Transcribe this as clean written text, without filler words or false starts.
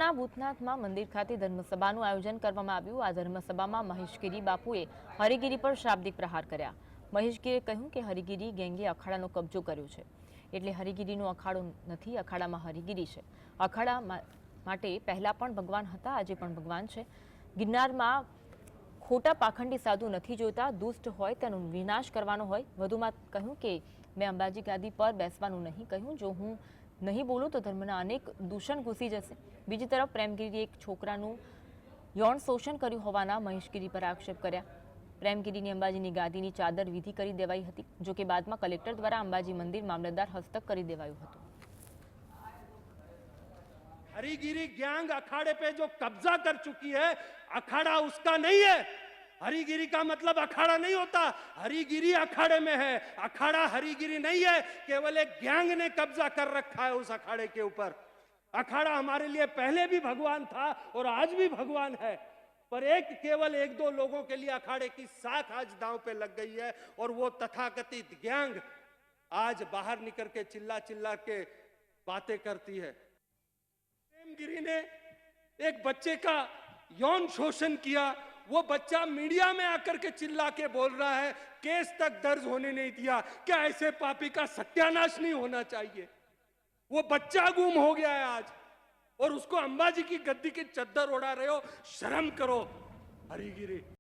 ગિરનારના ભૂતનાથમાં મંદિર ખાતે ધર્મસભાનું આયોજન કરવામાં આવ્યું। આ ધર્મસભામાં મહેશગીરી બાપુએ હરિગીરી પર શાબ્દિક પ્રહાર કર્યા। મહેશગીરીએ કહ્યું કે હરિગીરી ગેંગે અખાડાનો કબજો કર્યો છે, એટલે હરિગીરીનો અખાડો નથી, અખાડામાં હરિગીરી છે। અખાડા માટે પહેલા પણ ભગવાન હતા, આજે પણ ભગવાન છે। ગિરનારમાં ખોટા પાખંડી સાધુ નથી જોતા, દુષ્ટ હોય તેનો વિનાશ કરવાનો હોય। વધુમાં કહ્યું કે મેં અંબાજી ગાદી પર બેસવાનું નહીં કહ્યું, જો હું नहीं बोलूं तो धर्मना अनेक दूषण घुसी जશે। बीजी तरफ प्रेमगिरी एक छोकराનું यौन शोषण કર્યું હોવાના મહેશગીરી પર આક્ષેપ કર્યા। પ્રેમગીરીની અંબાજીની ગાદીની ચાદર વિધિ કરી દેવાઈ હતી, જો કે બાદમાં કલેક્ટર દ્વારા અંબાજી મંદિર મામલતદાર હસ્તક કરી દેવાયું હતું। हरिगिरी गैंग अखाड़े पे जो कब्जा कर चुकी है, अखाड़ा उसका नहीं है। हरिगिरी का मतलब अखाड़ा नहीं होता, हरिगिरी अखाड़े में है, अखाड़ा हरिगिरी नहीं है। केवल एक गैंग ने कब्जा कर रखा है उस अखाड़े के ऊपर। अखाड़ा हमारे लिए पहले भी भगवान था और आज भी भगवान है, पर केवल एक दो लोगों के लिए अखाड़े की साख आज दांव पे लग गई है और वो तथाकथित गैंग आज बाहर निकल के चिल्ला चिल्ला के बातें करती है। प्रेमगिरी ने एक बच्चे का यौन शोषण किया, वो बच्चा मीडिया में आकर के चिल्ला के बोल रहा है, केस तक दर्ज होने नहीं दिया। क्या ऐसे पापी का सत्यानाश नहीं होना चाहिए? वो बच्चा गुम हो गया है आज और उसको अंबाजी की गद्दी की चद्दर उड़ा रहे हो, शर्म करो हरिगिरी।